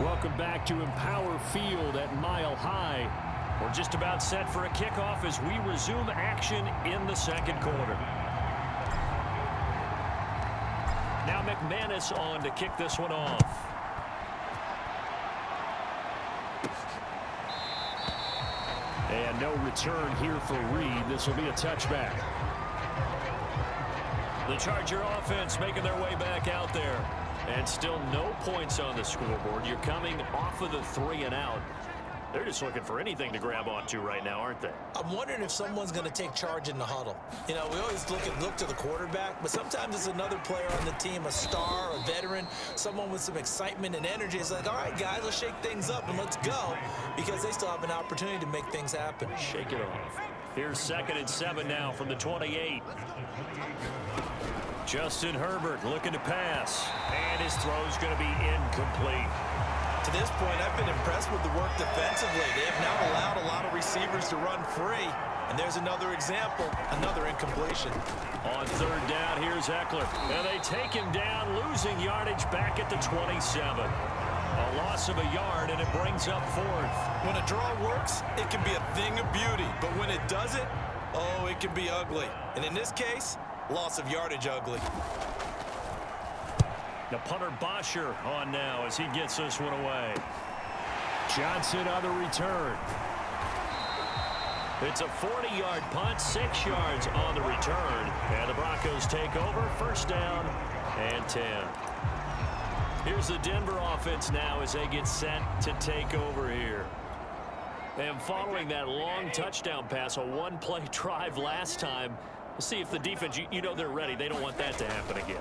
Welcome back to Empower Field at Mile High. We're just about set for a kickoff as we resume action in the second quarter. Now McManus on to kick this one off. And no return here for Reed. This will be a touchback. The Charger offense making their way back out there. And still no points on the scoreboard. You're coming off of the 3 and out. They're just looking for anything to grab onto right now, aren't they? I'm wondering if someone's going to take charge in the huddle. You know, we always look to the quarterback, but sometimes it's another player on the team, a star, a veteran, someone with some excitement and energy. It's like, all right, guys, let's shake things up and let's go, because they still have an opportunity to make things happen. Shake it off. Here's 2nd and 7 now from the 28. Justin Herbert looking to pass, and his throw's going to be incomplete. To this point, I've been impressed with the work defensively. They have now allowed a lot of receivers to run free, and there's another example, another incompletion. On 3rd down, here's Eckler, and they take him down, losing yardage back at the 27. A loss of a yard, and it brings up 4th. When a draw works, it can be a thing of beauty, but when it doesn't, oh, it can be ugly. And in this case, loss of yardage ugly. The punter Bosher on now as he gets this one away. Johnson on the return. It's a 40-yard punt, 6 yards on the return. And the Broncos take over, 1st down and 10. Here's the Denver offense now as they get set to take over here. And following that long touchdown pass, a one-play drive last time, let's see if the defense, you know they're ready. They don't want that to happen again.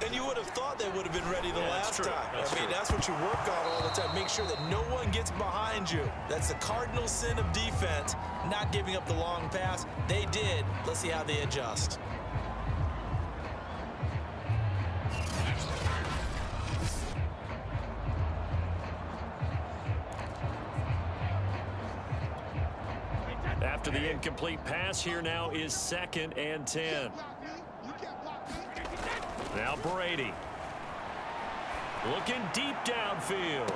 And you would have thought they would have been ready the last time. I mean, that's what you work on all the time. Make sure that no one gets behind you. That's the cardinal sin of defense, not giving up the long pass. They did. Let's see how they adjust. After the incomplete pass, here now is 2nd and 10. Now Brady. Looking deep downfield.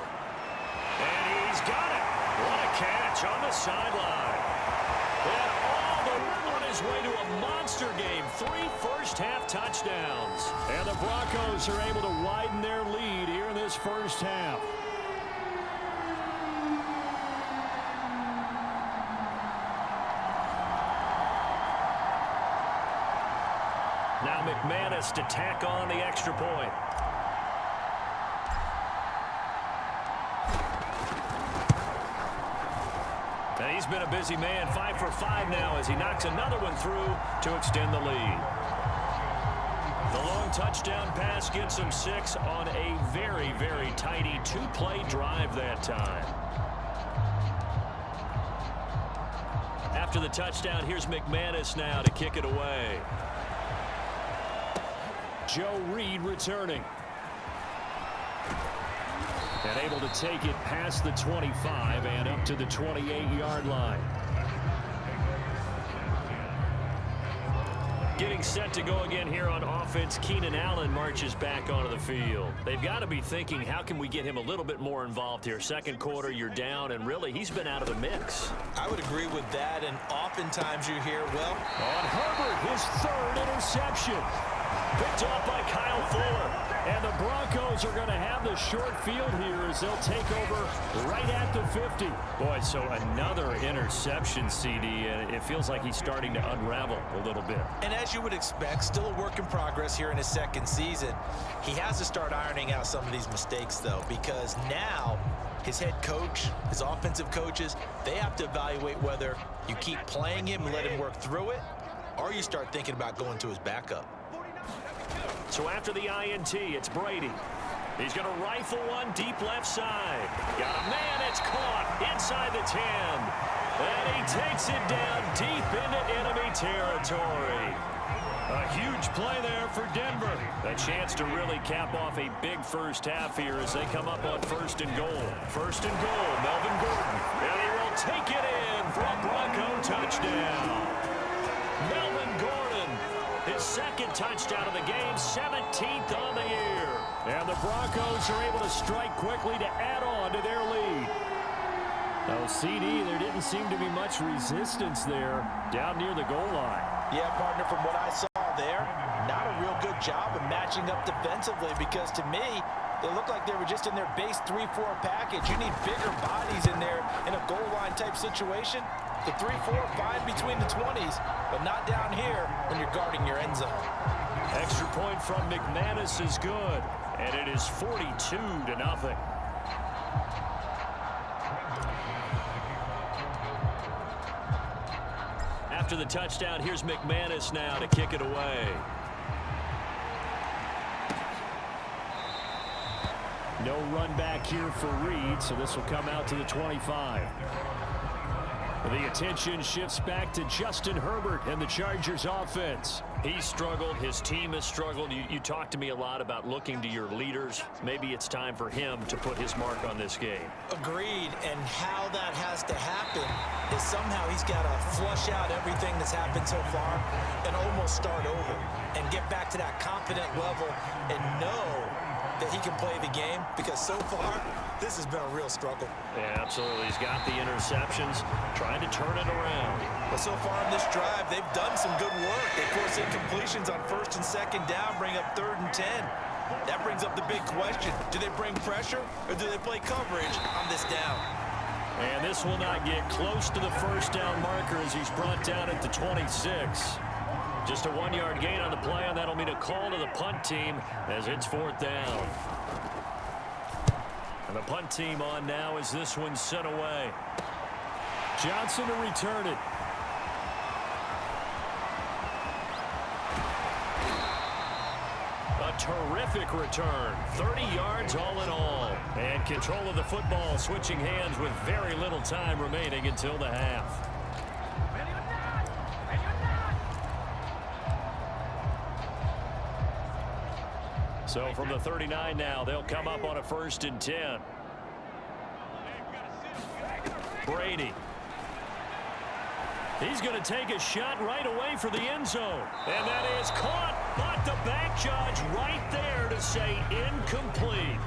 And he's got it. What a catch on the sideline. And all the way on his way to a monster game. 3 first-half touchdowns. And the Broncos are able to widen their lead here in this first half. Now McManus to tack on the extra point. And he's been a busy man, 5 for 5 now as he knocks another one through to extend the lead. The long touchdown pass gets him 6 on a very, very tidy 2-play drive that time. After the touchdown, here's McManus now to kick it away. Joe Reed returning. And able to take it past the 25 and up to the 28-yard line. Getting set to go again here on offense, Keenan Allen marches back onto the field. They've got to be thinking, how can we get him a little bit more involved here? Second quarter, you're down, and really, he's been out of the mix. I would agree with that, and oftentimes you hear, well, on Herbert, his 3rd interception. Picked off by Kyle Fuller. And the Broncos are going to have the short field here as they'll take over right at the 50. Boy, so another interception, CD, and it feels like he's starting to unravel a little bit. And as you would expect, still a work in progress here in his 2nd season. He has to start ironing out some of these mistakes, though, because now his head coach, his offensive coaches, they have to evaluate whether you keep playing him and let him work through it, or you start thinking about going to his backup. So after the INT, it's Brady. He's going to rifle one deep left side. Got a man, it's caught inside the 10. And he takes it down deep into enemy territory. A huge play there for Denver. A chance to really cap off a big first half here as they come up on 1st and goal. 1st and goal, Melvin Gordon. And he will take it in for a Bronco touchdown. Melvin Gordon, his 2nd touchdown of the game, 17th on the year. And the Broncos are able to strike quickly to add on CD, there didn't seem to be much resistance there down near the goal line. Yeah, partner, from what I saw there, not a real good job of matching up defensively, because to me, they looked like they were just in their base 3-4 package. You need bigger bodies in there in a goal line type situation. The 3-4, fine between the 20s, but not down here when you're guarding your end zone. Extra point from McManus is good, and it is 42-0. After the touchdown, here's McManus now to kick it away. No run back here for Reed, so this will come out to the 25. The attention shifts back to Justin Herbert and the Chargers offense. He struggled. His team has struggled. You talked to me a lot about looking to your leaders. Maybe it's time for him to put his mark on this game. Agreed. And how that has to happen is somehow he's got to flush out everything that's happened so far and almost start over and get back to that confident level and know that he can play the game, because so far this has been a real struggle. Yeah, absolutely. He's got the interceptions, trying to turn it around. But so far in this drive, they've done some good work. They force incompletions on 1st and 2nd down, bring up 3rd and 10. That brings up the big question. Do they bring pressure, or do they play coverage on this down? And this will not get close to the 1st down marker as he's brought down at the 26. Just a 1-yard gain on the play, and that'll mean a call to the punt team as it's 4th down. And the punt team on now as this one's sent away. Johnson to return it. A terrific return. 30 yards all in all. And control of the football switching hands with very little time remaining until the half. So from the 39 now, they'll come up on a 1st and 10. Brady. He's going to take a shot right away for the end zone. And that is caught, but the back judge right there to say incomplete.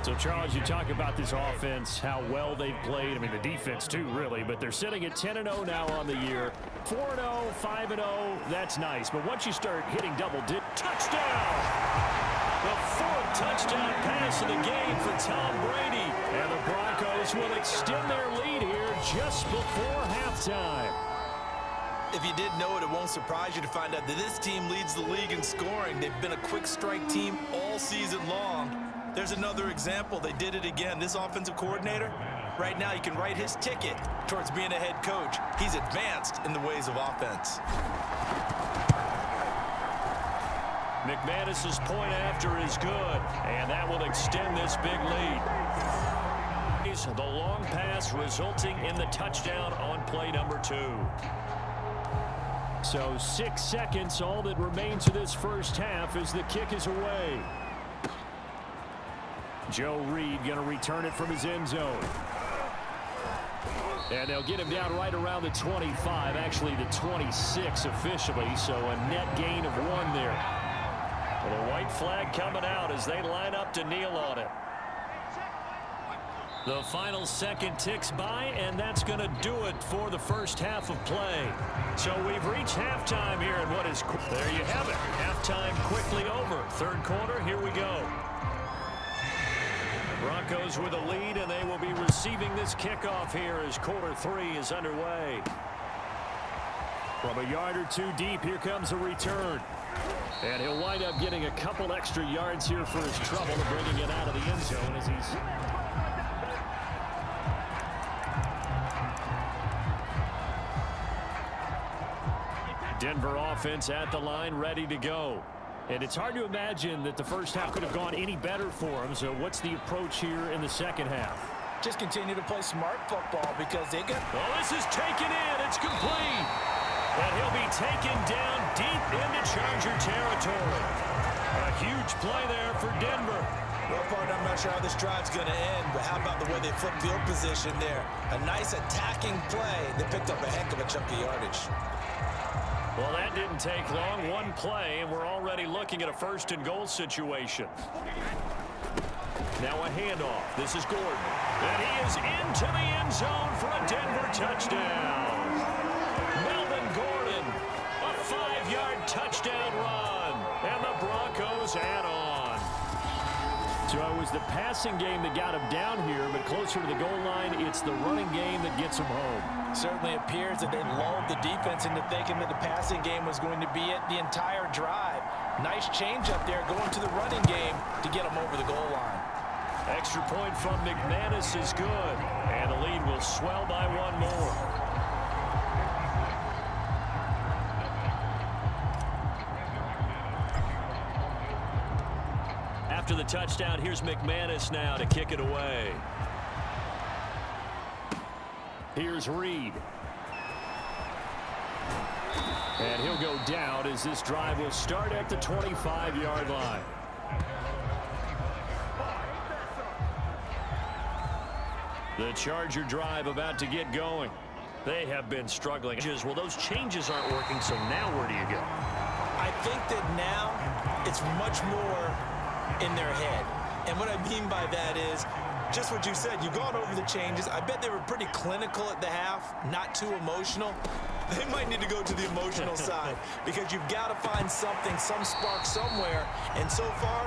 So, Charles, you talk about this offense, how well they've played. I mean, the defense, too, really. But they're sitting at 10-0 now on the year. 4-0, 5-0, that's nice. But once you start hitting double-digit, touchdown! The 4th touchdown pass of the game for Tom Brady. And the Broncos will extend their lead here just before halftime. If you didn't know it, it won't surprise you to find out that this team leads the league in scoring. They've been a quick strike team all season long. There's another example. They did it again. This offensive coordinator, right now you can write his ticket towards being a head coach. He's advanced in the ways of offense. McManus's point after is good, and that will extend this big lead. The long pass resulting in the touchdown on play number 2. So 6 seconds, all that remains of this first half as the kick is away. Joe Reed going to return it from his end zone. And they'll get him down right around the 25, actually the 26 officially, so a net gain of 1 there. Well, the white flag coming out as they line up to kneel on it. The final second ticks by, and that's going to do it for the first half of play. So we've reached halftime here, and what is... There you have it. Halftime quickly over. 3rd quarter, here we go. Broncos with a lead, and they will be receiving this kickoff here as quarter 3 is underway. From a yard or 2 deep, here comes a return. And he'll wind up getting a couple extra yards here for his trouble, bringing it out of the end zone as he's... Denver offense at the line, ready to go. And it's hard to imagine that the first half could have gone any better for him. So what's the approach here in the second half? Just continue to play smart football because they got... Well, this is taken in. It's complete. And he'll be taken down deep into Charger territory. A huge play there for Denver. Well, partner, I'm not sure how this drive's going to end, but how about the way they flip field position there? A nice attacking play. They picked up a heck of a chunk of yardage. Well, that didn't take long. 1 play, and we're already looking at a 1st and goal situation. Now a handoff. This is Gordon. And he is into the end zone for a Denver touchdown. Melvin Gordon, a 5-yard touchdown run. And the Broncos add on. So it was the passing game that got him down here, but closer to the goal line, it's the running game that gets him home. Certainly appears that they lulled the defense into thinking that the passing game was going to be it the entire drive. Nice change up there going to the running game to get him over the goal line. Extra point from McManus is good, and the lead will swell by one more. After the touchdown, here's McManus now to kick it away. Here's Reed. And he'll go down as this drive will start at the 25-yard line. The Charger drive about to get going. They have been struggling. Well, those changes aren't working, so now where do you go? I think that now it's much more in their head. And what I mean by that is just what you said. You've gone over the changes. I bet they were pretty clinical at the half, not too emotional. They might need to go to the emotional side because you've got to find something, some spark somewhere. And so far,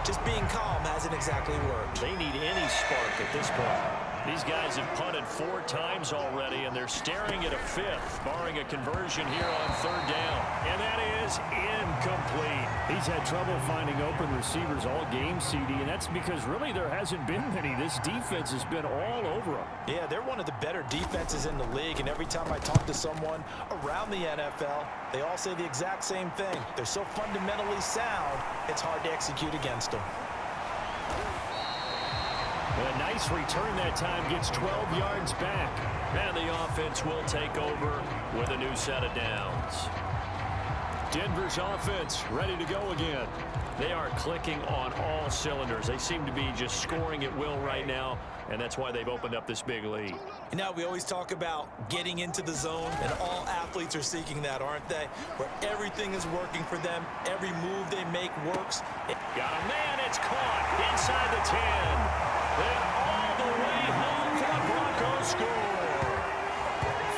just being calm hasn't exactly worked. They need any spark at this point. These guys have punted 4 times already, and they're staring at a 5th, barring a conversion here on 3rd down. And that is incomplete. He's had trouble finding open receivers all game, CD, and that's because really there hasn't been many. This defense has been all over them. Yeah, they're one of the better defenses in the league, and every time I talk to someone around the NFL, they all say the exact same thing. They're so fundamentally sound, it's hard to execute against them. A nice return that time, gets 12 yards back. And the offense will take over with a new set of downs. Denver's offense ready to go again. They are clicking on all cylinders. They seem to be just scoring at will right now, and that's why they've opened up this big lead. You know, we always talk about getting into the zone, and all athletes are seeking that, aren't they? Where everything is working for them, every move they make works. Got a man, it's caught inside the 10. And all the way home for the Broncos score.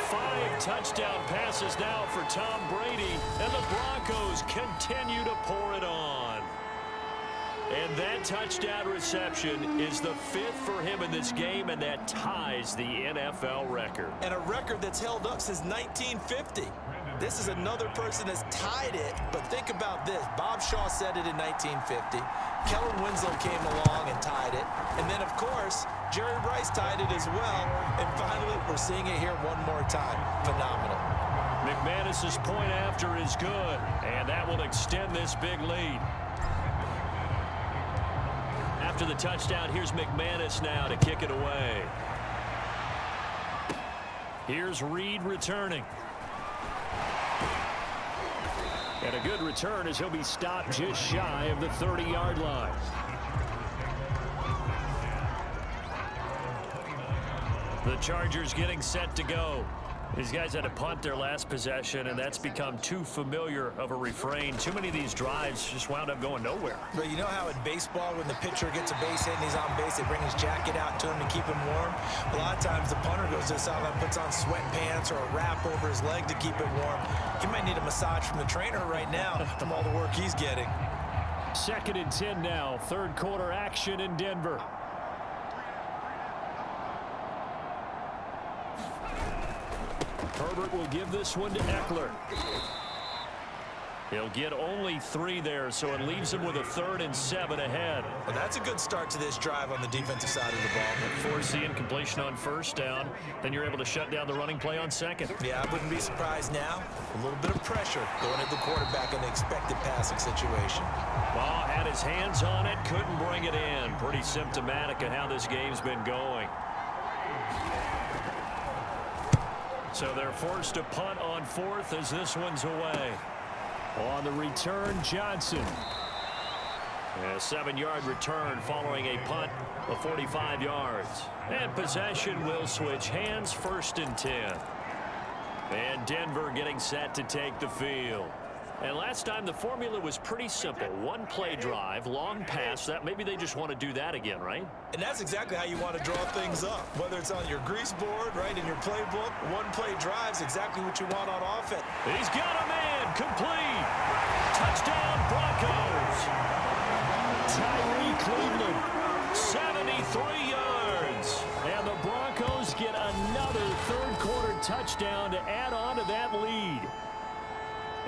5 touchdown passes now for Tom Brady, and the Broncos continue to pour it on. And that touchdown reception is the 5th for him in this game, and that ties the NFL record. And a record that's held up since 1950. This is another person that's tied it, but think about this. Bob Shaw said it in 1950. Kellen Winslow came along and tied it. And then, of course, Jerry Rice tied it as well. And finally, we're seeing it here one more time. Phenomenal. McManus's point after is good, and that will extend this big lead. After the touchdown, here's McManus now to kick it away. Here's Reed returning. And a good return as he'll be stopped just shy of the 30-yard line. The Chargers getting set to go. These guys had to punt their last possession, and that's become too familiar of a refrain. Too many of these drives just wound up going nowhere. But you know how in baseball, when the pitcher gets a base hit and he's on base, they bring his jacket out to him to keep him warm? A lot of times the punter goes to the sideline, puts on sweatpants or a wrap over his leg to keep it warm. He might need a massage from the trainer right now from all the work he's getting. 2nd and 10 now. 3rd quarter action in Denver. Herbert will give this one to Eckler. He'll get only 3 there, so it leaves him with a 3rd and 7 ahead. Well, that's a good start to this drive on the defensive side of the ball. Force the incompletion on 1st down, then you're able to shut down the running play on 2nd. Yeah, I wouldn't be surprised now. A little bit of pressure going at the quarterback in the expected passing situation. Ball had his hands on it, couldn't bring it in. Pretty symptomatic of how this game's been going. So they're forced to punt on 4th as this one's away. On the return, Johnson. A 7-yard return following a punt of 45 yards. And possession will switch hands, 1st and 10. And Denver getting set to take the field. And last time the formula was pretty simple. One play drive, long pass. That maybe they just want to do that again, right? And that's exactly how you want to draw things up. Whether it's on your grease board, right, in your playbook, one play drive is exactly what you want on offense. He's got a man, complete. Touchdown Broncos. Tyree Cleveland, 73 yards. and the Broncos get another third-quarter touchdown to add on to that lead.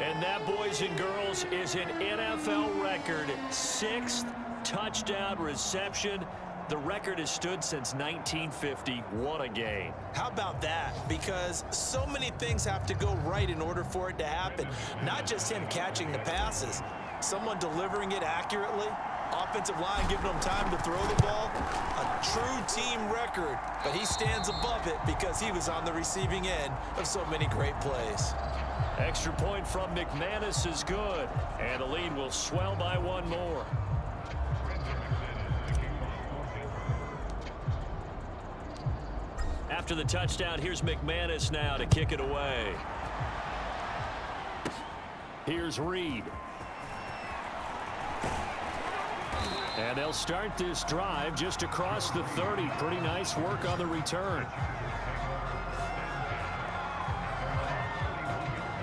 And that, boys and girls, is an NFL record 6th touchdown reception. The record has stood since 1950. What a game. How about that? Because so many things have to go right in order for it to happen. Not just him catching the passes, someone delivering it accurately, offensive line giving him time to throw the ball. A true team record, but he stands above it because he was on the receiving end of so many great plays. Extra point from McManus is good, and the lead will swell by one more. After the touchdown, here's McManus now to kick it away. Here's Reed. And they'll start this drive just across the 30. Pretty nice work on the return.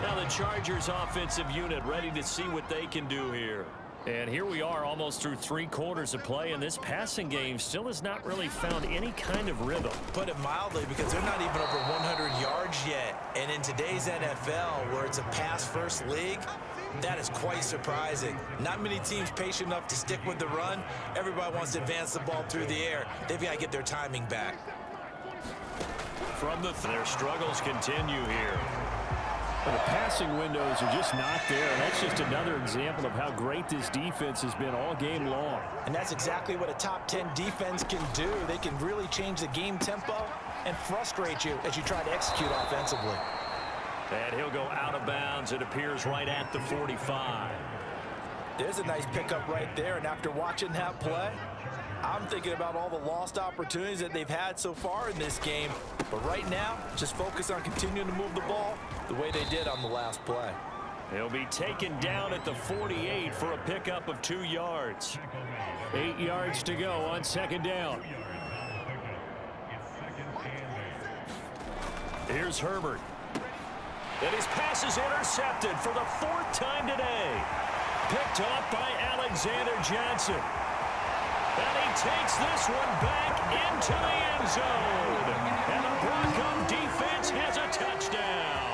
Now the Chargers offensive unit ready to see what they can do here. And here we are almost through 3 quarters of play, and this passing game still has not really found any kind of rhythm. Put it mildly, because they're not even over 100 yards yet. And in today's NFL, where it's a pass-first league, that is quite surprising. Not many teams patient enough to stick with the run. Everybody wants to advance the ball through the air. They've got to get their timing back. From their struggles continue here. Well, the passing windows are just not there, and that's just another example of how great this defense has been all game long. And that's exactly what a top 10 defense can do. They can really change the game tempo and frustrate you as you try to execute offensively. And he'll go out of bounds. It appears right at the 45. There's a nice pickup right there, and after watching that play, I'm thinking about all the lost opportunities that they've had so far in this game. But right now, just focus on continuing to move the ball the way they did on the last play. He'll be taken down at the 48 for a pickup of 2 yards. 8 yards to go on second down. Here's Herbert. And his pass is intercepted for the 4th time today. Picked off by Alexander Johnson. And he takes this one back into the end zone. And the Bronco defense has a touchdown.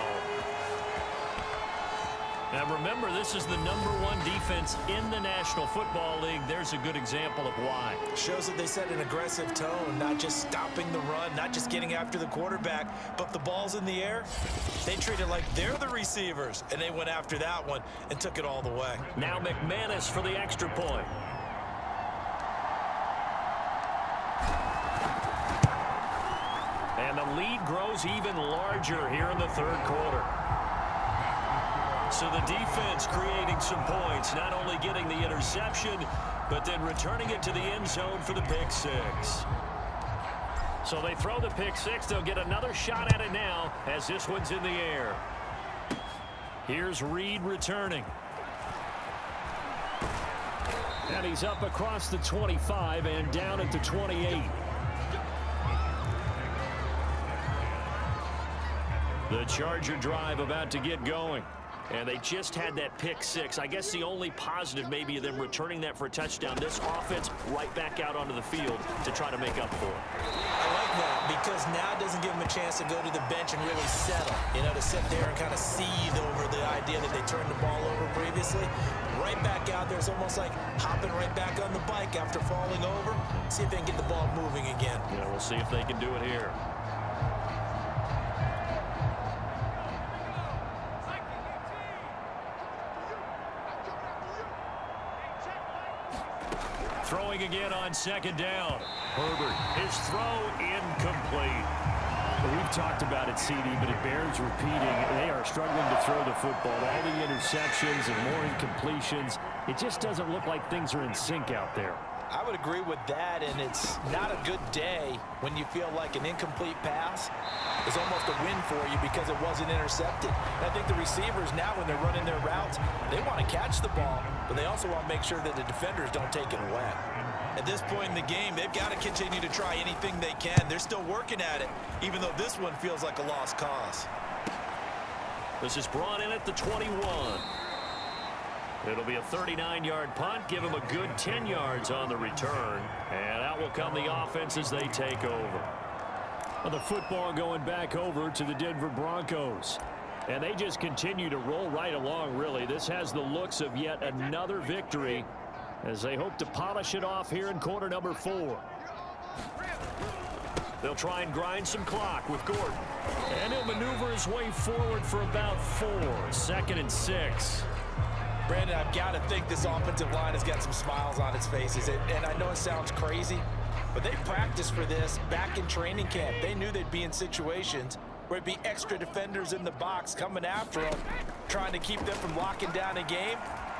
Now remember, this is the #1 defense in the National Football League. There's a good example of why. Shows that they set an aggressive tone, not just stopping the run, not just getting after the quarterback, but the ball's in the air. They treat it like they're the receivers, and they went after that one and took it all the way. Now McManus for the extra point. And the lead grows even larger here in the 3rd quarter. So the defense creating some points, not only getting the interception, but then returning it to the end zone for the pick 6. So they throw the pick 6. They'll get another shot at it now as this one's in the air. Here's Reed returning. And he's up across the 25 and down at the 28. The Charger drive about to get going. And they just had that pick 6. I guess the only positive maybe of them returning that for a touchdown. This offense right back out onto the field to try to make up for it. I like that because now it doesn't give them a chance to go to the bench and really settle. You know, to sit there and kind of seethe over the idea that they turned the ball over previously. Right back out there. It's almost like hopping right back on the bike after falling over. See if they can get the ball moving again. Yeah, we'll see if they can do it here. Throwing again on second down. Herbert, his throw incomplete. We've talked about it, CD, but it bears repeating. They are struggling to throw the football. All the interceptions and more incompletions. It just doesn't look like things are in sync out there. I would agree with that, and it's not a good day when you feel like an incomplete pass is almost a win for you because it wasn't intercepted. And I think the receivers now, when they're running their routes, they want to catch the ball, but they also want to make sure that the defenders don't take it away. At this point in the game, they've got to continue to try anything they can. They're still working at it, even though this one feels like a lost cause. This is brought in at the 21. It'll be a 39-yard punt. Give him a good 10 yards on the return. And out will come the offense as they take over. Well, the football going back over to the Denver Broncos. And they just continue to roll right along, really. This has the looks of yet another victory as they hope to polish it off here in quarter number 4. They'll try and grind some clock with Gordon. And he'll maneuver his way forward for about 4. 2nd and 6. Brandon, I've got to think this offensive line has got some smiles on its faces. And I know it sounds crazy, but they practiced for this back in training camp. They knew they'd be in situations where it'd be extra defenders in the box coming after them, trying to keep them from locking down a game.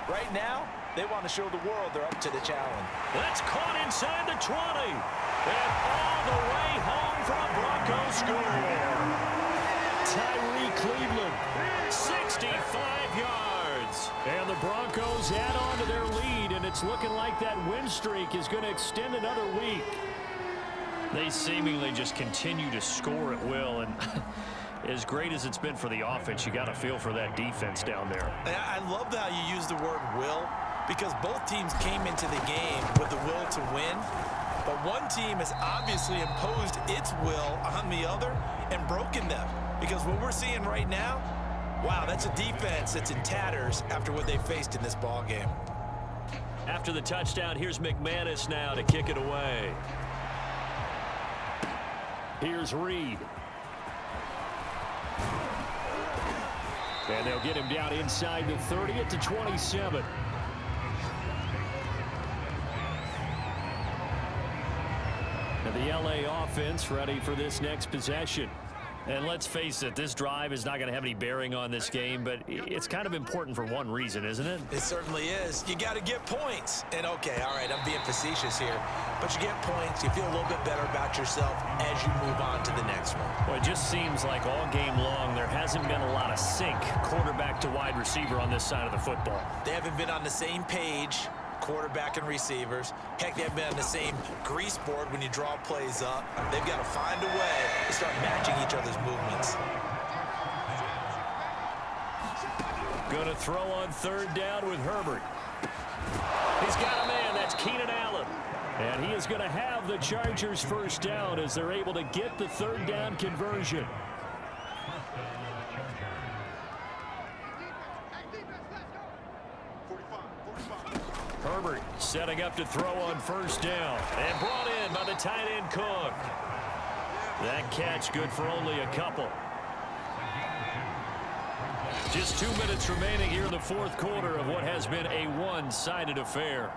Right now, they want to show the world they're up to the challenge. That's caught inside the 20. And all the way home for a Broncos score. Tyree Cleveland, 65 yards. And the Broncos add on to their lead, and it's looking like that win streak is going to extend another week. They seemingly just continue to score at will, and as great as it's been for the offense, you got to feel for that defense down there. I love how you use the word will, because both teams came into the game with the will to win, but one team has obviously imposed its will on the other and broken them, because what we're seeing right now, wow, that's a defense that's in tatters after what they faced in this ball game. After the touchdown, here's McManus now to kick it away. Here's Reed. And they'll get him down inside the 30 at the 27. And the LA offense ready for this next possession. And let's face it, this drive is not going to have any bearing on this game, but it's kind of important for one reason, isn't it? It certainly is. You got to get points. And, okay, all right, I'm being facetious here, but you get points, you feel a little bit better about yourself as you move on to the next one. Well, it just seems like all game long there hasn't been a lot of sync quarterback to wide receiver on this side of the football. They haven't been on the same page, quarterback and receivers. Heck, they haven't been on the same grease board when you draw plays up. They've got to find a way to start matching each other's movements. Going to throw on 3rd down with Herbert. He's got a man. That's Keenan Allen. And he is going to have the Chargers 1st down as they're able to get the 3rd down conversion. Herbert setting up to throw on 1st down. And brought in by the tight end Cook. That catch good for only a couple. Just 2 minutes remaining here in the 4th quarter of what has been a one-sided affair.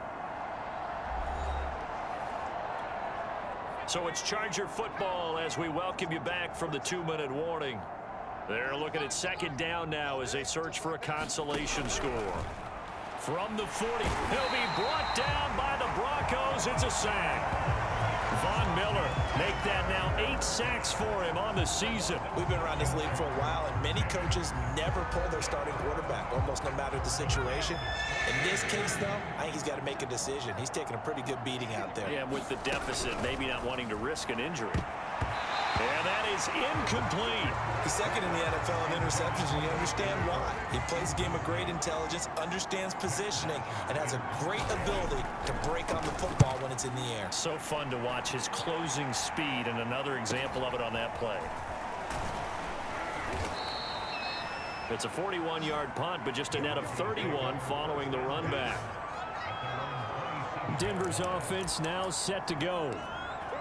So it's Charger football as we welcome you back from the 2-minute warning. They're looking at 2nd down now as they search for a consolation score. From the 40, he'll be brought down by the Broncos. It's a sack. Von Miller make that now 8 sacks for him on the season. We've been around this league for a while, and many coaches never pull their starting quarterback, almost no matter the situation. In this case, though, I think he's got to make a decision. He's taking a pretty good beating out there. Yeah, with the deficit, maybe not wanting to risk an injury. And that is incomplete. He's 2nd in the NFL in interceptions, and you understand why. He plays a game of great intelligence, understands positioning, and has a great ability to break on the football when it's in the air. So fun to watch his closing speed, and another example of it on that play. It's a 41-yard punt, but just a net of 31 following the run back. Denver's offense now set to go.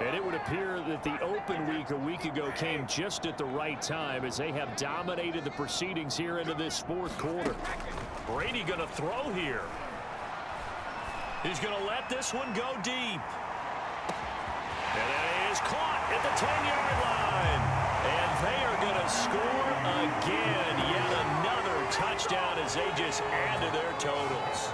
And it would appear that the open week a week ago came just at the right time as they have dominated the proceedings here into this 4th quarter. Brady going to throw here. He's going to let this one go deep. And it is caught at the 10-yard line. And they are going to score again. Yet another touchdown as they just add to their totals.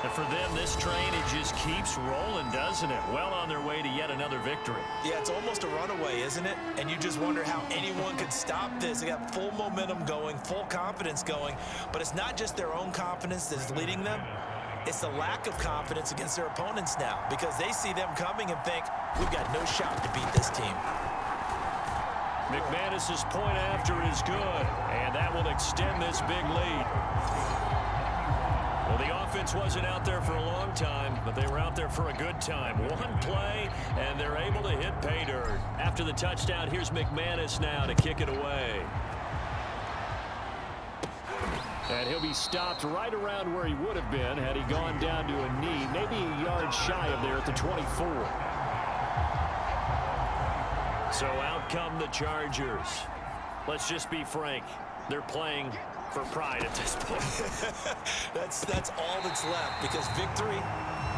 And for them, this train, it just keeps rolling, doesn't it? Well on their way to yet another victory. Yeah, it's almost a runaway, isn't it? And you just wonder how anyone could stop this. They got full momentum going, full confidence going. But it's not just their own confidence that's leading them. It's the lack of confidence against their opponents now, because they see them coming and think, we've got no shot to beat this team. McManus's point after is good, and that will extend this big lead. Well, the offense wasn't out there for a long time, but they were out there for a good time. One play, and they're able to hit pay dirt. After the touchdown, here's McManus now to kick it away. And he'll be stopped right around where he would have been had he gone down to a knee, maybe a yard shy of there at the 24. So out come the Chargers. Let's just be frank. They're playing for pride at this point. That's all that's left, because victory,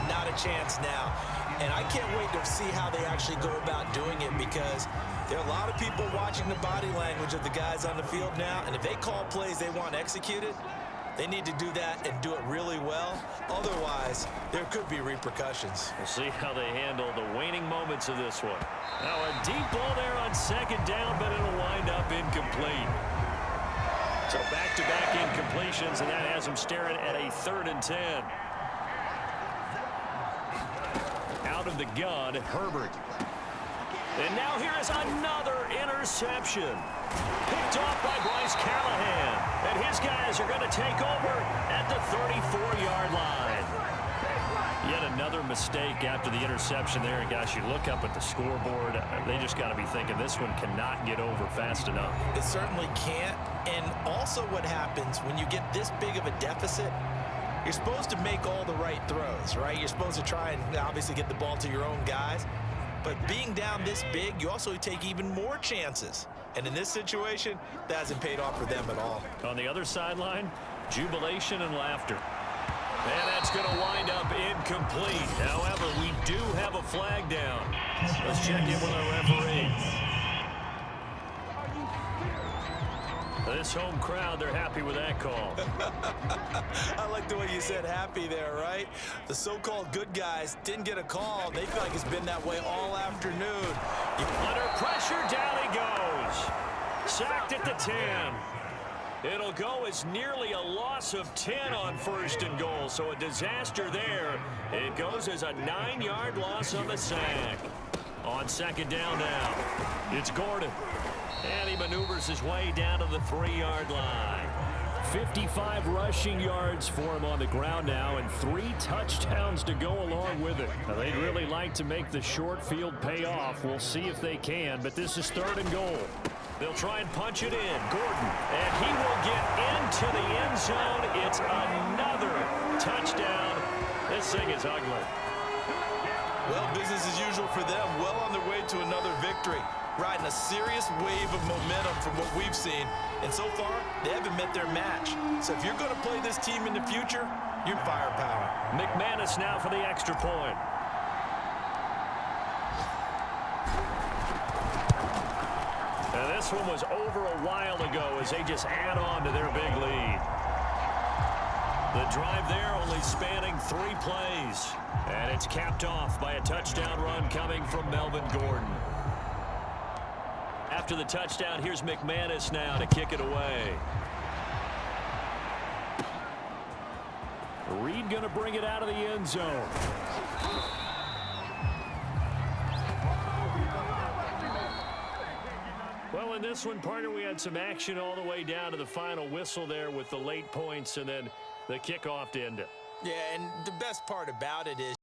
not a chance now. And I can't wait to see how they actually go about doing it, because there are a lot of people watching the body language of the guys on the field now, and if they call plays they want executed, they need to do that and do it really well. Otherwise, there could be repercussions. We'll see how they handle the waning moments of this one. Now a deep ball there on second down, but it'll wind up incomplete. So back-to-back incompletions, and that has them staring at a 3rd and 10. Out of the gun, Herbert. And now here is another interception. Picked off by Bryce Callahan. And his guys are going to take over at the 34-yard line. Yet another mistake after the interception there. And gosh, you look up at the scoreboard, they just got to be thinking this one cannot get over fast enough. It certainly can't. And also what happens when you get this big of a deficit, you're supposed to make all the right throws, right? You're supposed to try and obviously get the ball to your own guys. But being down this big, you also take even more chances. And in this situation, that hasn't paid off for them at all. On the other sideline, jubilation and laughter. And that's going to wind up incomplete. However, we do have a flag down. Let's check in with our referee. This home crowd, they're happy with that call. I like the way you said happy there, right? The so-called good guys didn't get a call. They feel like it's been that way all afternoon. Under pressure, down he goes. Sacked at the 10. It'll go as nearly a loss of 10 on 1st and goal, so a disaster there. It goes as a 9-yard loss on the sack. On 2nd down now, it's Gordon. And he maneuvers his way down to the 3-yard line. 55 rushing yards for him on the ground now, and 3 touchdowns to go along with it. Now, they'd really like to make the short field pay off. We'll see if they can, but this is 3rd and goal. They'll try and punch it in. Gordon, and he will get into the end zone. It's another touchdown. This thing is ugly. Well, business as usual for them. Well on their way to another victory. Riding a serious wave of momentum from what we've seen. And so far, they haven't met their match. So if you're going to play this team in the future, you're firepower. McManus now for the extra point. Now this one was over a while ago as they just add on to their big lead. The drive there only spanning 3 plays. And it's capped off by a touchdown run coming from Melvin Gordon. After the touchdown, here's McManus now to kick it away. Reed going to bring it out of the end zone. Well, in this one, partner, we had some action all the way down to the final whistle there with the late points and then the kickoff to end it. Yeah, and the best part about it is